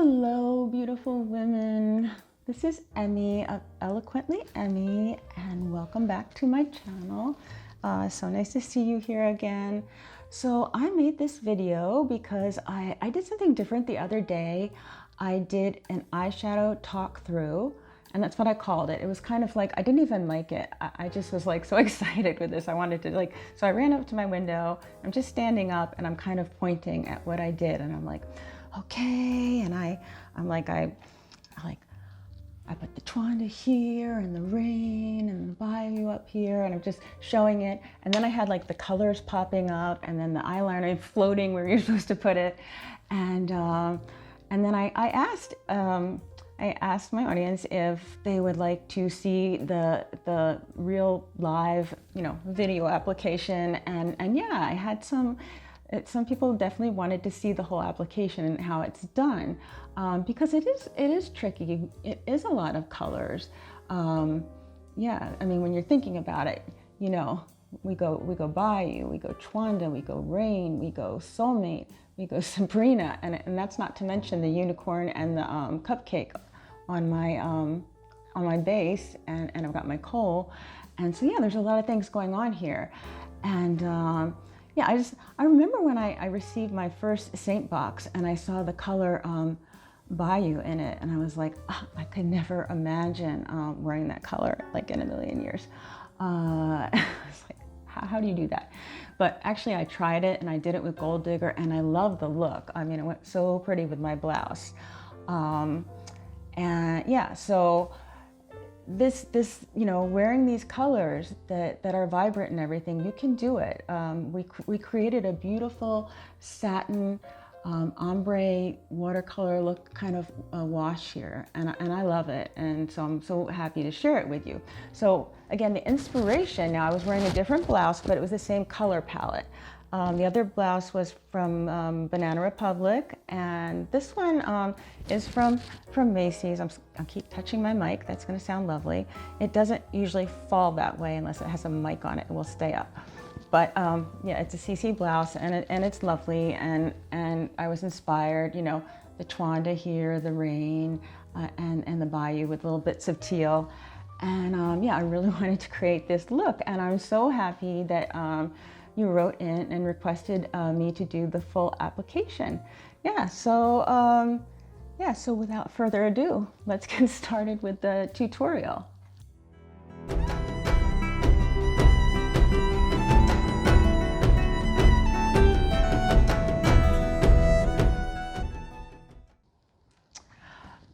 Hello, beautiful women. This is Emmie of Eloquently Emmie, and welcome back to my channel. So nice to see you here again. So I made this video because I did something different the other day. I did an eyeshadow talk through, and that's what I called it. It was kind of like, I didn't even mic it. I just was like so excited with this. I wanted to so I ran up to my window. I'm just standing up and I'm kind of pointing at what I did, and I'm like, okay, and I put the Twanda here and the rain and the Bayou up here, and I'm just showing it. And then I had like the colors popping up, and then the eyeliner floating where you're supposed to put it. And then I asked my audience if they would like to see the real live, video application. And yeah, I had some people definitely wanted to see the whole application and how it's done, because it is tricky. It is a lot of colors. Yeah, I mean, when you're thinking about it, we go Bayou, we go Twanda, we go Rain, we go Soulmate, we go Sabrina, and that's not to mention the unicorn and the cupcake on my base, and I've got my coal, and so yeah, there's a lot of things going on here, and yeah, I remember when I received my first SEINT box and I saw the color Bayou in it, and I was like, oh, I could never imagine wearing that color like in a million years. I was like, how do you do that? But actually I tried it, and I did it with Gold Digger, and I love the look. I mean, it went so pretty with my blouse. And yeah, so this wearing these colors that are vibrant and everything, you can do it. We created a beautiful satin ombre watercolor look kind of wash here, and I love it, and so I'm so happy to share it with you. So again, the inspiration, now I was wearing a different blouse, but it was the same color palette. The other blouse was from Banana Republic, and this one is from Macy's. I keep touching my mic. That's going to sound lovely. It doesn't usually fall that way unless it has a mic on it. It will stay up. But yeah, it's a Cece Blouse, and it's lovely. And I was inspired, the Twanda here, the rain, and the Bayou with little bits of teal. And yeah, I really wanted to create this look, and I'm so happy that you wrote in and requested me to do the full application. Yeah, so so without further ado, let's get started with the tutorial.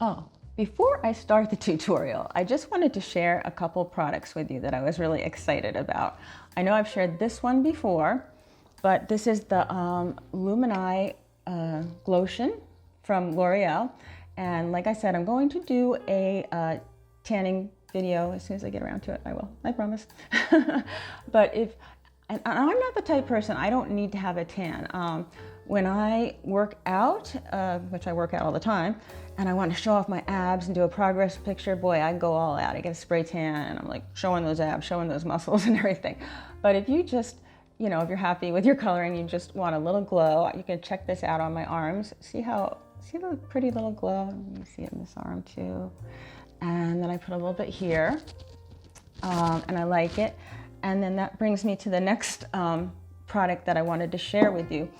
Oh, before I start the tutorial, I just wanted to share a couple products with you that I was really excited about. I know I've shared this one before, but this is the Lullaby Glotion from L'Oreal. And like I said, I'm going to do a tanning video as soon as I get around to it. I will, I promise. But and I'm not the type of person, I don't need to have a tan. When I work out, which I work out all the time, and I want to show off my abs and do a progress picture, boy, I go all out. I get a spray tan, and I'm like showing those abs, showing those muscles and everything. But if you just, if you're happy with your coloring, you just want a little glow, you can check this out on my arms. See the pretty little glow? You see it in this arm too. And then I put a little bit here, and I like it. And then that brings me to the next product that I wanted to share with you.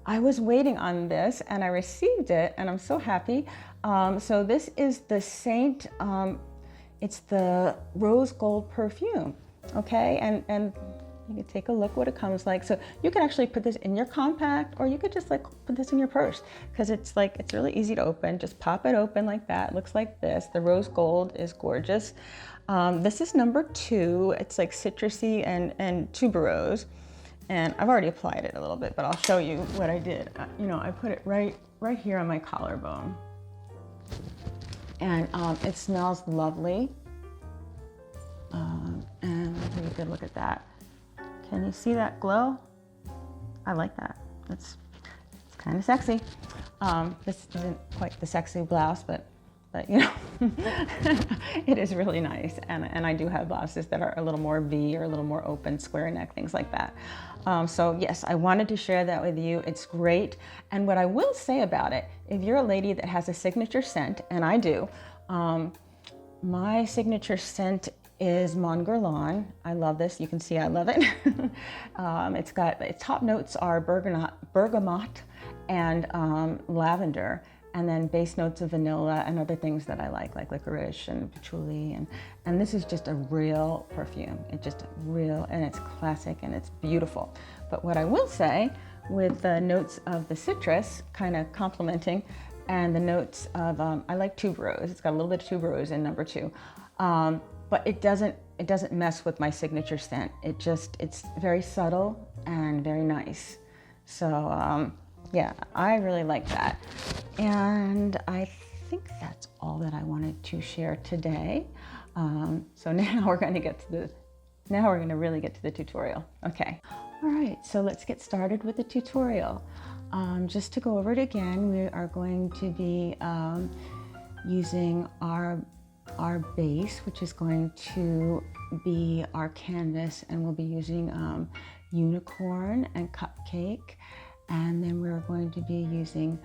I was waiting on this, and I received it, and I'm so happy. So this is the SEINT, it's the rose gold perfume, okay? And you can take a look what it comes like. So you can actually put this in your compact, or you could just put this in your purse, because it's really easy to open. Just pop it open like that. It looks like this. The rose gold is gorgeous. This is number 2. It's like citrusy and tuberose. And I've already applied it a little bit, but I'll show you what I did. I put it right here on my collarbone. And it smells lovely. And take a good look at that. Can you see that glow? I like that. It's kind of sexy. This isn't quite the sexy blouse, but It is really nice. And I do have blouses that are a little more V or a little more open, square neck, things like that. So yes, I wanted to share that with you. It's great. And what I will say about it, if you're a lady that has a signature scent, and I do, my signature scent is Mon Guerlain. I love this. You can see I love it. Its top notes are bergamot and lavender, and then base notes of vanilla and other things that I like licorice and patchouli. And this is just a real perfume. It's just real, and it's classic, and it's beautiful. But what I will say, with the notes of the citrus kind of complementing, and the notes of, I like tuberose. It's got a little bit of tuberose in number 2. But it doesn't mess with my signature scent. It's very subtle and very nice. So yeah, I really like that. And I think that's all that I wanted to share today. So now we're going to really get to the tutorial. Okay. All right, so let's get started with the tutorial. Just to go over it again, we are going to be using our base, which is going to be our canvas, and we'll be using Unicorn and Cupcake. And then we're going to be using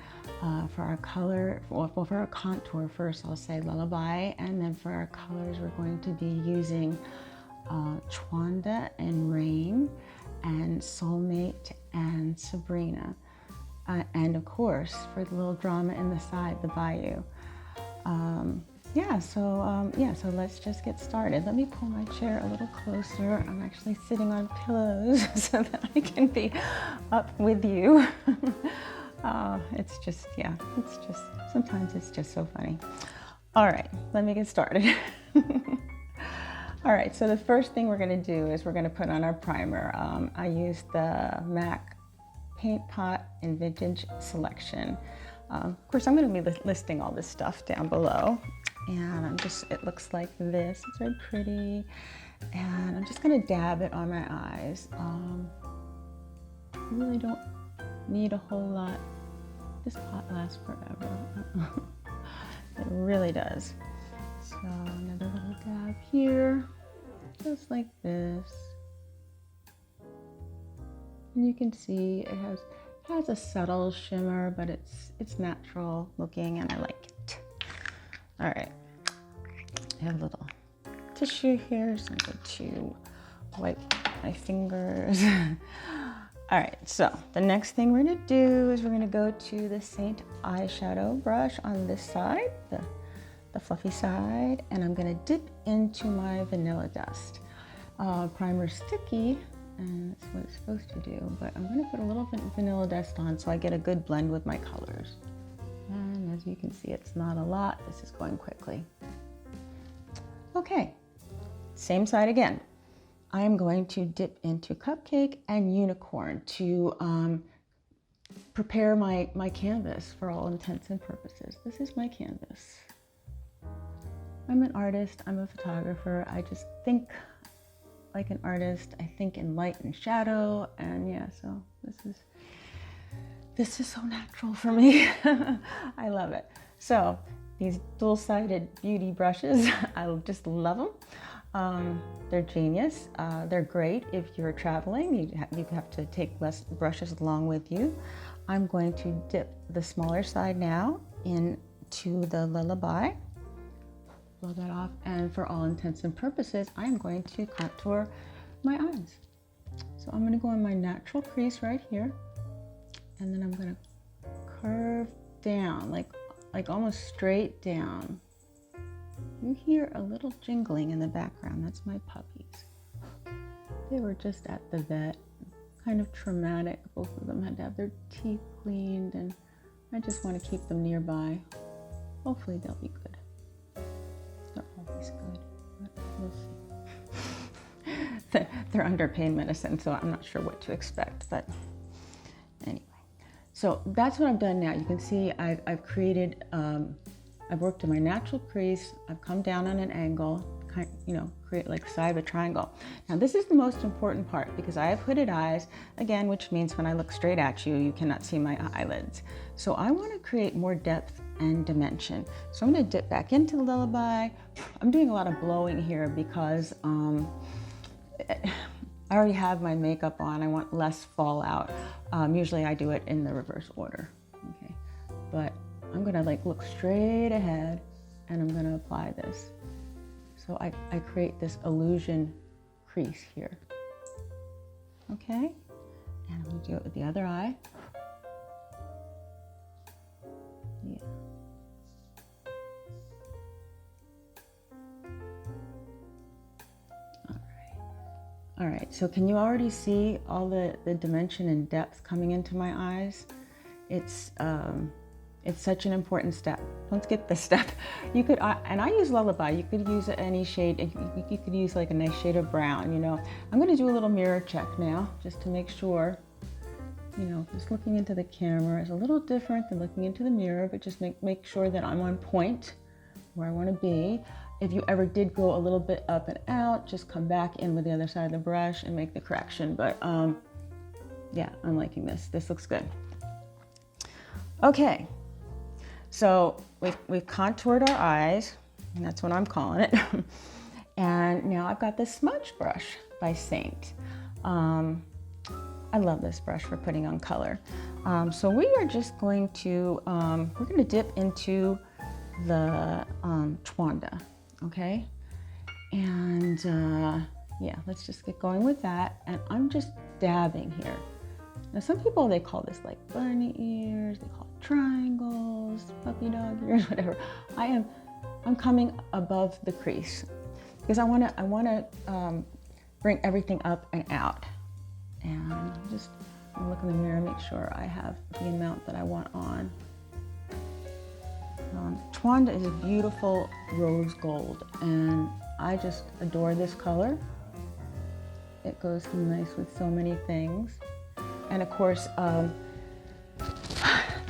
for our color, well, for our contour first, I'll say Lullaby, and then for our colors, we're going to be using Twanda and Rain, and Soulmate and Sabrina. And of course, for the little drama in the side, the Bayou. So let's just get started. Let me pull my chair a little closer. I'm actually sitting on pillows so that I can be up with you. Sometimes it's just so funny. All right, let me get started. All right, so the first thing we're gonna do is we're gonna put on our primer. I used the MAC Paint Pot in Vintage Selection. Of course, I'm gonna be listing all this stuff down below. And it looks like this. It's very pretty. And I'm just gonna dab it on my eyes. I really don't need a whole lot. This pot lasts forever. It really does. So another little dab here, just like this. And you can see it has a subtle shimmer, but it's natural looking, and I like it. All right, I have a little tissue here, so I'm going to wipe my fingers. All right, so the next thing we're gonna do is we're gonna go to the SEINT eyeshadow brush on this side, the fluffy side, and I'm gonna dip into my vanilla dust. Primer's sticky, and that's what it's supposed to do, but I'm gonna put a little bit of vanilla dust on so I get a good blend with my colors. And as you can see, it's not a lot. This is going quickly. Okay, same side again. I am going to dip into Cupcake and Unicorn to prepare my canvas for all intents and purposes. This is my canvas. I'm an artist, I'm a photographer. I just think like an artist. I think in light and shadow, and yeah, so this is so natural for me. I love it. So these dual-sided beauty brushes, I just love them. They're genius. They're great if you're traveling. You have to take less brushes along with you. I'm going to dip the smaller side now into the Lullaby. Blow that off, and for all intents and purposes, I'm going to contour my eyes. So I'm going to go on my natural crease right here, and then I'm going to curve down, like almost straight down. You hear a little jingling in the background. That's my puppies. They were just at the vet, kind of traumatic. Both of them had to have their teeth cleaned, and I just want to keep them nearby. Hopefully they'll be good. They're always good, but we'll see. They're under pain medicine, so I'm not sure what to expect, but anyway. So that's what I've done now. You can see I've created, I've worked in my natural crease. I've come down on an angle, kind, you know, create like the side of a triangle. Now this is the most important part because I have hooded eyes, again, which means when I look straight at you, you cannot see my eyelids. So I want to create more depth and dimension. So I'm going to dip back into the Lullaby. I'm doing a lot of blowing here because I already have my makeup on. I want less fallout. Usually I do it in the reverse order. Okay, but I'm going to like look straight ahead and I'm going to apply this. So I create this illusion crease here. Okay, and I'm going to do it with the other eye. Yeah. All right, so can you already see all the dimension and depth coming into my eyes? It's such an important step. Don't skip this step. You could, and I use Lullaby, you could use any shade, you could use like a nice shade of brown, you know. I'm gonna do a little mirror check now, just to make sure, you know, just looking into the camera is a little different than looking into the mirror, but just make sure that I'm on point where I wanna be. If you ever did go a little bit up and out, just come back in with the other side of the brush and make the correction. But yeah, I'm liking this. This looks good. Okay, so we've contoured our eyes, and that's what I'm calling it. And now I've got this smudge brush by SEINT. I love this brush for putting on color. So we are just going to, we're gonna dip into the Twanda. Okay, and yeah, let's just get going with that. And I'm just dabbing here. Now some people, they call this like bunny ears, they call it triangles, puppy dog ears, whatever. I'm coming above the crease because I want to bring everything up and out. And I'm just gonna look in the mirror, make sure I have the amount that I want on. Twanda is a beautiful rose gold, and I just adore this color. It goes nice with so many things. And of course,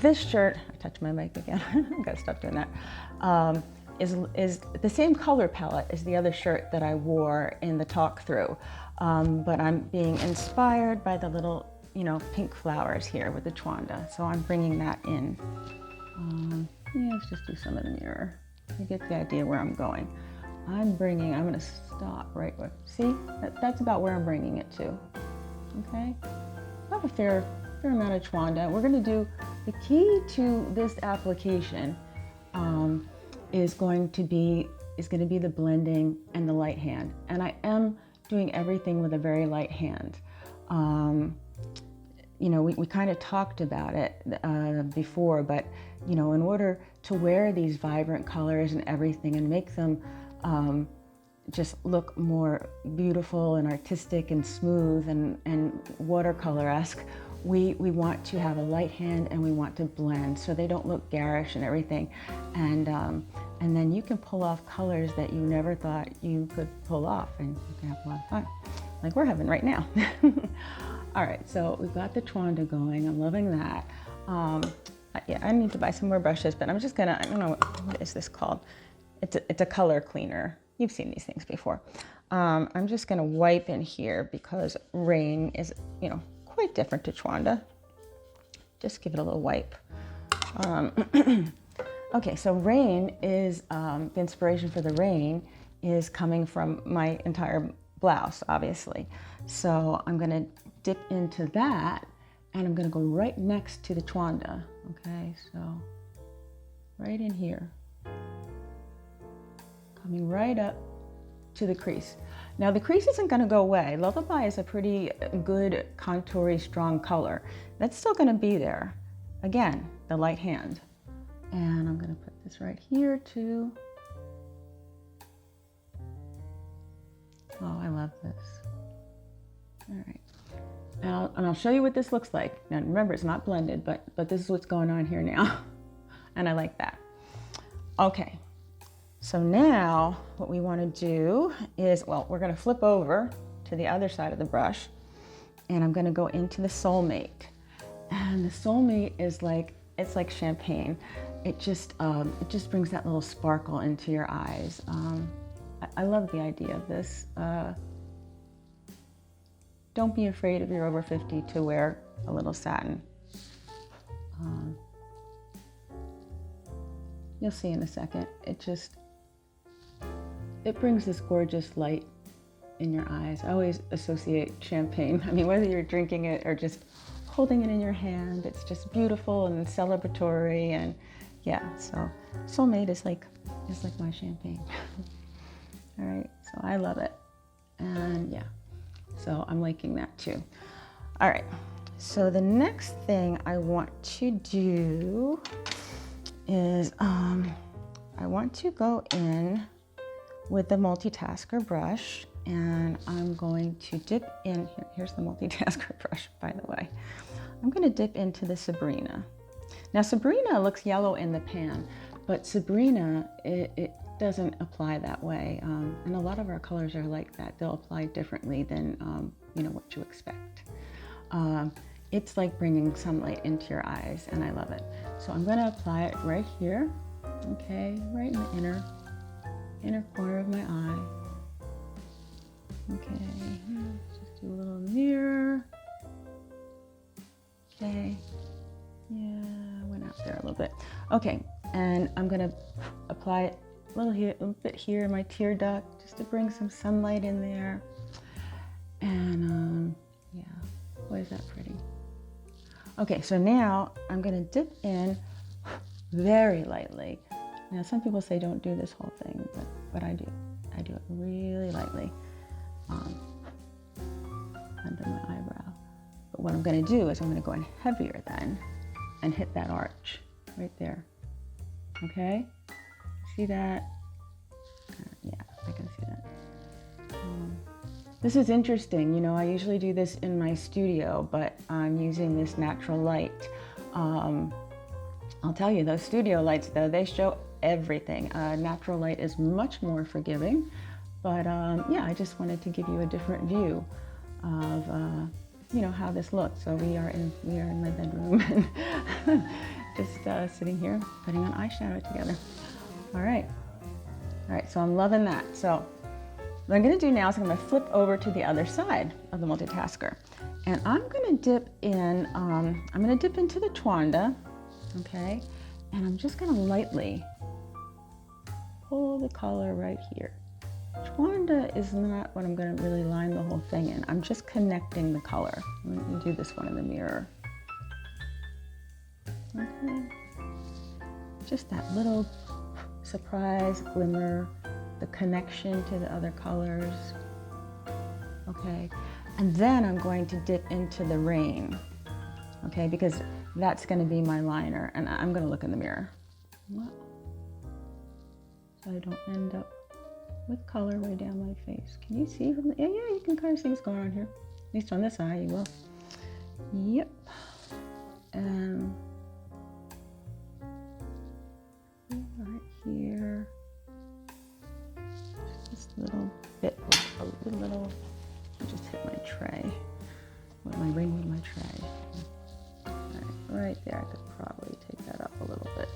this shirt, I touched my mic again, I gotta stop doing that, is the same color palette as the other shirt that I wore in the talk through. But I'm being inspired by the little, you know, pink flowers here with the Twanda. So I'm bringing that in. Yeah, let's just do some in the mirror. You get the idea where I'm going. I'm gonna stop right where, see? That's about where I'm bringing it to, okay? I have a fair amount of Twanda. We're gonna do, the key to this application is going to be the blending and the light hand. And I am doing everything with a very light hand. You know, we kind of talked about it before, but you know, in order to wear these vibrant colors and everything and make them just look more beautiful and artistic and smooth and watercolor-esque, we want to have a light hand and we want to blend so they don't look garish and everything. And then you can pull off colors that you never thought you could pull off, and you can have a lot of fun, like we're having right now. All right, so we've got the Twanda going. I'm loving that. Yeah, I need to buy some more brushes, but I'm just gonna, I don't know, what is this called? It's a color cleaner. You've seen these things before. I'm just gonna wipe in here because Rain is, you know, quite different to Twanda. Just give it a little wipe. Okay, so Rain is, the inspiration for the Rain is coming from my entire blouse, obviously. So I'm gonna dip into that and I'm gonna go right next to the Twanda. Okay, so right in here, coming right up to the crease. Now the crease isn't gonna go away. Lullaby is a pretty good contoury, strong color. That's still gonna be there. Again, the light hand. And I'm gonna put this right here too. Oh, I love this. All right. And I'll show you what this looks like. Now remember, it's not blended, but this is what's going on here now. And I like that. Okay, so now what we want to do is, well, we're going to flip over to the other side of the brush, and I'm going to go into the Soulmate. And the Soulmate is like, it's like champagne. It just brings that little sparkle into your eyes. I love the idea of this. Don't be afraid if you're over 50 to wear a little satin. You'll see in a second. It brings this gorgeous light in your eyes. I always associate champagne. I mean, whether you're drinking it or just holding it in your hand, it's just beautiful and celebratory. And yeah, so Soulmate is like my champagne. All right, so I love it. And yeah, so I'm liking that too. All right, so the next thing I want to do is I want to go in with the multitasker brush, and I'm going to dip in, here's the multitasker brush, by the way. I'm gonna dip into the Sabrina. Now Sabrina looks yellow in the pan, but Sabrina, it doesn't apply that way. And a lot of our colors are like that. They'll apply differently than you know, what you expect. It's like bringing sunlight into your eyes, and I love it. So I'm gonna apply it right here, okay, right in the inner corner of my eye. Okay, just do a little mirror. Okay, yeah, went out there a little bit. Okay, and I'm gonna apply it a little bit here in my tear duct, just to bring some sunlight in there. And yeah, boy, is that pretty. Okay, so now I'm gonna dip in very lightly. Now, some people say don't do this whole thing, but I do. I do it really lightly under my eyebrow. But what I'm gonna do is I'm gonna go in heavier then and hit that arch right there. Okay? See that? Yeah, I can see that. This is interesting. You know, I usually do this in my studio, but I'm using this natural light. I'll tell you, those studio lights though, they show everything. Natural light is much more forgiving, but yeah, I just wanted to give you a different view of you know, how this looks. So we are in my bedroom and just sitting here putting on eyeshadow together. All right, so I'm loving that. So what I'm gonna do now is I'm gonna flip over to the other side of the multitasker, and I'm gonna dip in. I'm gonna dip into the Twanda, okay, and I'm just gonna lightly pull the color right here. Twanda is not what I'm gonna really line the whole thing in. I'm just connecting the color. Let me do this one in the mirror. Okay, just that little surprise glimmer, the connection to the other colors. Okay, and then I'm going to dip into the rain, okay, because that's going to be my liner, and I'm going to look in the mirror. What? So I don't end up with color way down my face. Can you see from the, yeah, you can kind of see what's going on here. At least on this eye, you will. Yep. And right here. Just a little bit, a little, I just hit my tray, with my ring with my tray. Right there, I could probably take that up a little bit.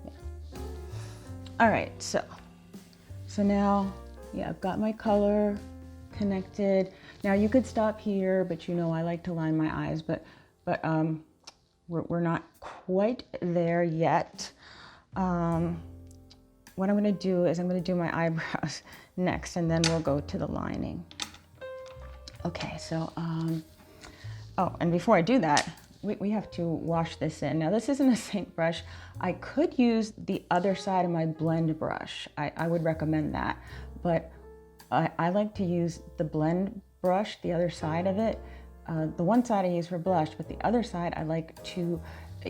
Yeah. All right, so now, yeah, I've got my color connected. Now you could stop here, but you know I like to line my eyes, but we're not quite there yet. What I'm gonna do is I'm gonna do my eyebrows next, and then we'll go to the lining. Okay, so, oh, and before I do that, we have to wash this in. Now this isn't a SEINT brush. I could use the other side of my blend brush. I would recommend that, but I like to use the blend brush, the other side of it. The one side I use for blush, but the other side I like to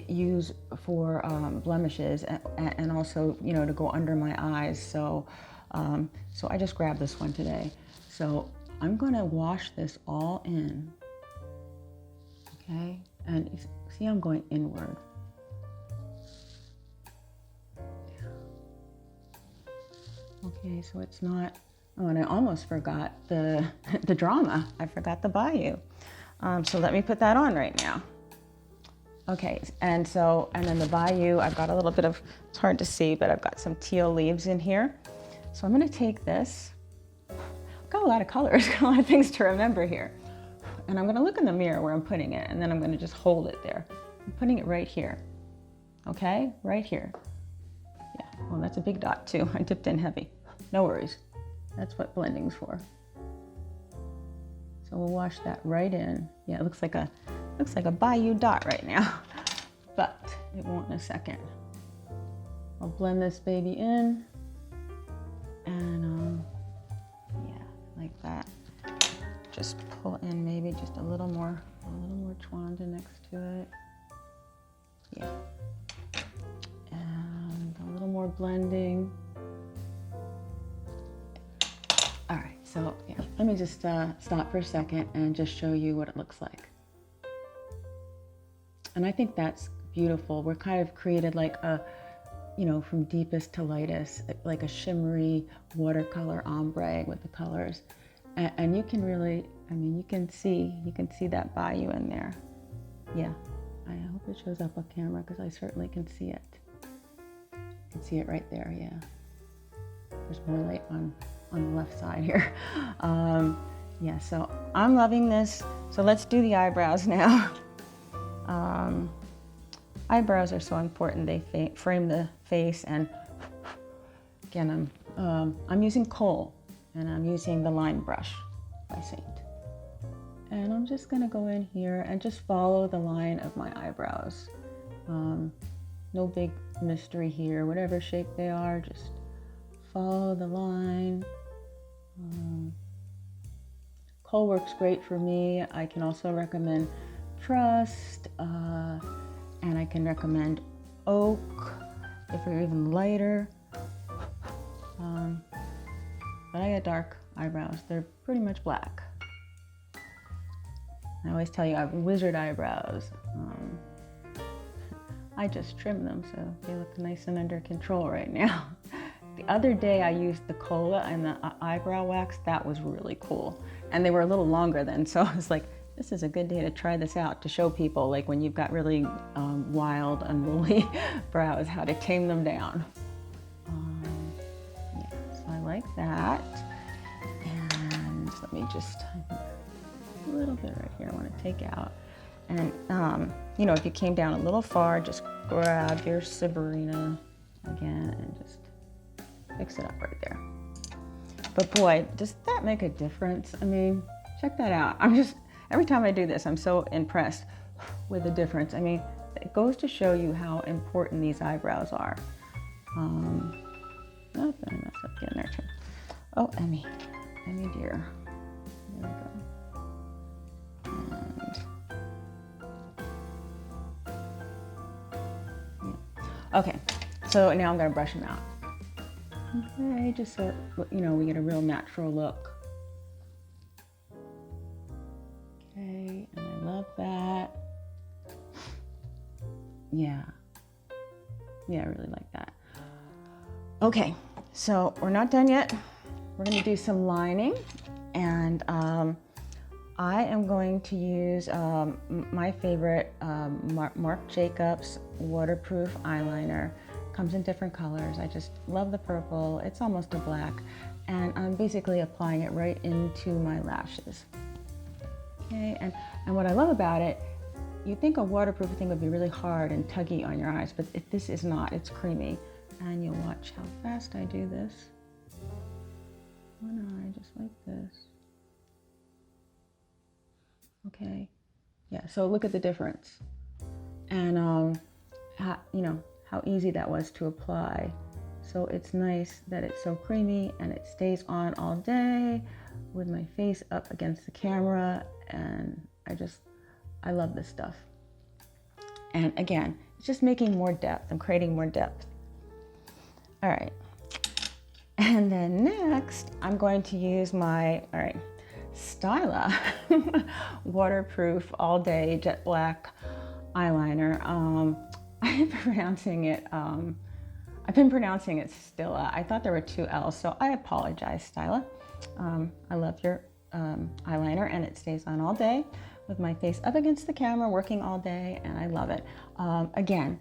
use for blemishes and also, you know, to go under my eyes. So, so I just grabbed this one today. So I'm gonna wash this all in, okay? And see, I'm going inward. Okay, so it's not, oh, and I almost forgot the drama. I forgot the Bayou. So let me put that on right now. Okay, and then the Bayou, I've got a little bit of, it's hard to see, but I've got some teal leaves in here. So I'm gonna take this, I've got a lot of colors, got a lot of things to remember here. And I'm gonna look in the mirror where I'm putting it, and then I'm gonna just hold it there. I'm putting it right here, okay? Right here. Yeah, well, that's a big dot too. I dipped in heavy. No worries. That's what blending's for. So we'll wash that right in. Yeah, it looks like a Bayou dot right now, but it won't in a second. I'll blend this baby in, and yeah, like that. Just pull in maybe just a little more Twanda next to it. Yeah, and a little more blending. All right, so yeah, let me just stop for a second and just show you what it looks like. And I think that's beautiful. We're kind of created like a, you know, from deepest to lightest, like a shimmery watercolor ombre with the colors. And you can really, I mean, you can see that Bayou in there. Yeah, I hope it shows up on camera because I certainly can see it. You can see it right there, yeah. There's more light on the left side here. Yeah, so I'm loving this. So let's do the eyebrows now. Eyebrows are so important. They frame the face, and again, I'm using kohl, and I'm using the line brush by SEINT. And I'm just gonna go in here and just follow the line of my eyebrows. No big mystery here. Whatever shape they are, just follow the line. Kohl works great for me. I can also recommend Trust, and I can recommend Oak if you're even lighter. But I got dark eyebrows. They're pretty much black. I always tell you I have wizard eyebrows. I just trim them so they look nice and under control right now. The other day I used the cola and the eyebrow wax. That was really cool. And they were a little longer then, so I was like, this is a good day to try this out, to show people, like when you've got really wild, unruly brows, how to tame them down. Yeah, so I like that. And let me just, a little bit right here I want to take out. And you know, if you came down a little far, just grab your Sabrina again and just fix it up right there. But boy, does that make a difference? I mean, check that out. Every time I do this, I'm so impressed with the difference. I mean, it goes to show you how important these eyebrows are. Oh, did I mess up getting there too? Oh, Emmie dear. There we go. And yeah. Okay, so now I'm gonna brush them out. Okay, just so, you know, we get a real natural look. Okay, and I love that. Yeah, I really like that. Okay, so we're not done yet. We're gonna do some lining, and I am going to use my favorite Marc Jacobs waterproof eyeliner. Comes in different colors. I just love the purple. It's almost a black, and I'm basically applying it right into my lashes. Okay, and what I love about it, you think a waterproof thing would be really hard and tuggy on your eyes, but this is not. It's creamy. And you'll watch how fast I do this. One eye, just like this. Okay, yeah, so look at the difference. And you know, how easy that was to apply. So it's nice that it's so creamy and it stays on all day with my face up against the camera, and I love this stuff. And again, it's just making more depth. I'm creating more depth. All right. And then next, I'm going to use my, Styla waterproof all day jet black eyeliner. I've been pronouncing it Stilla. I thought there were two L's, so I apologize, Styla. I love your eyeliner, and it stays on all day with my face up against the camera, working all day, and I love it. Again,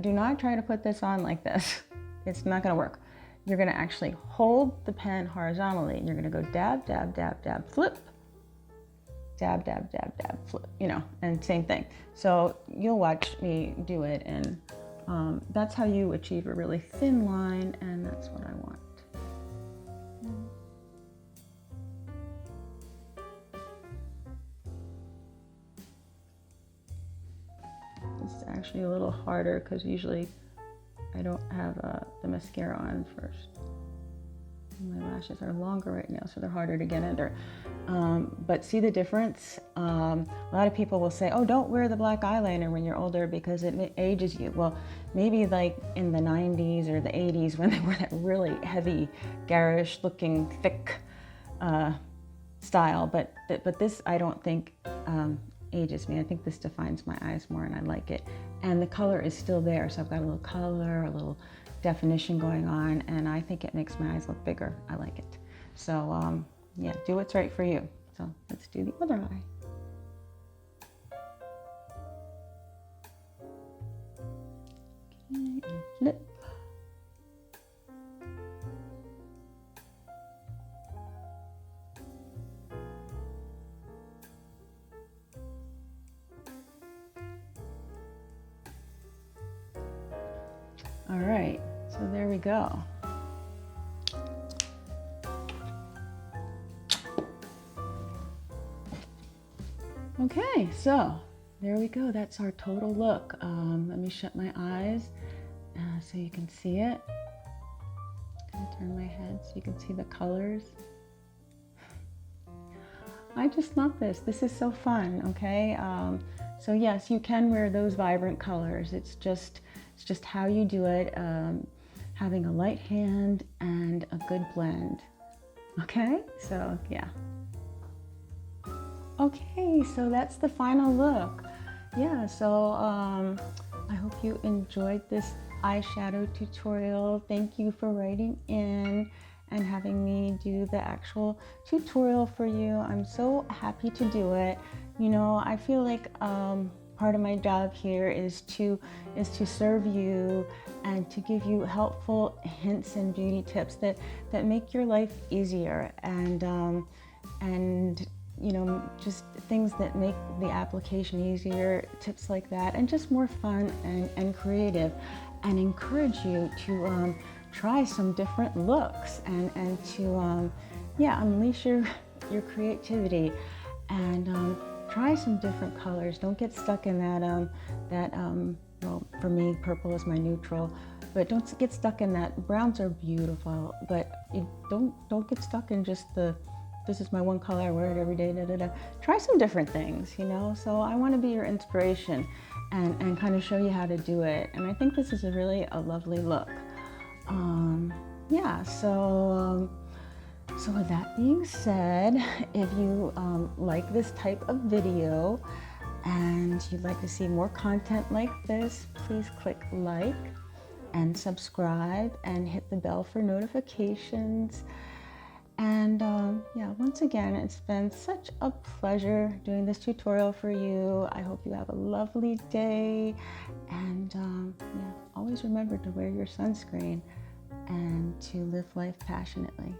do not try to put this on like this. It's not gonna work. You're gonna actually hold the pen horizontally. You're gonna go dab, dab, dab, dab, flip, dab, dab, dab, dab, flip, you know, and same thing. So you'll watch me do it, and that's how you achieve a really thin line, and that's what I want. It's actually a little harder because usually I don't have the mascara on first. My lashes are longer right now, so they're harder to get under. But see the difference? A lot of people will say, oh, don't wear the black eyeliner when you're older because it ages you. Well, maybe like in the 90s or the 80s when they wore that really heavy, garish looking, thick style. But this, I don't think ages me. I think this defines my eyes more, and I like it. And the color is still there, so I've got a little color, a little definition going on, and I think it makes my eyes look bigger. I like it. So yeah, do what's right for you. So let's do the other eye. Okay, and flip. All right, so there we go. Okay, so there we go. That's our total look. Let me shut my eyes so you can see it. I'm gonna turn my head so you can see the colors. I just love this. This is so fun, okay? So yes, you can wear those vibrant colors. It's just how you do it, having a light hand and a good blend. Okay, so yeah. Okay, so that's the final look. Yeah, so I hope you enjoyed this eyeshadow tutorial. Thank you for writing in and having me do the actual tutorial for you. I'm so happy to do it. You know, I feel like part of my job here is to serve you and to give you helpful hints and beauty tips that make your life easier, and you know, just things that make the application easier, tips like that, and just more fun and creative, and encourage you to try some different looks and to yeah, unleash your creativity, and try some different colors. Don't get stuck in that well, for me, purple is my neutral, but don't get stuck in that. Browns are beautiful, but don't get stuck in just this is my one color, I wear it every day, da, da, da. Try some different things, you know? So I want to be your inspiration and kind of show you how to do it. And I think this is a lovely look. Yeah, so with that being said, if you like this type of video and you'd like to see more content like this, please click like and subscribe and hit the bell for notifications. And yeah, once again, it's been such a pleasure doing this tutorial for you. I hope you have a lovely day, and yeah, always remember to wear your sunscreen and to live life passionately.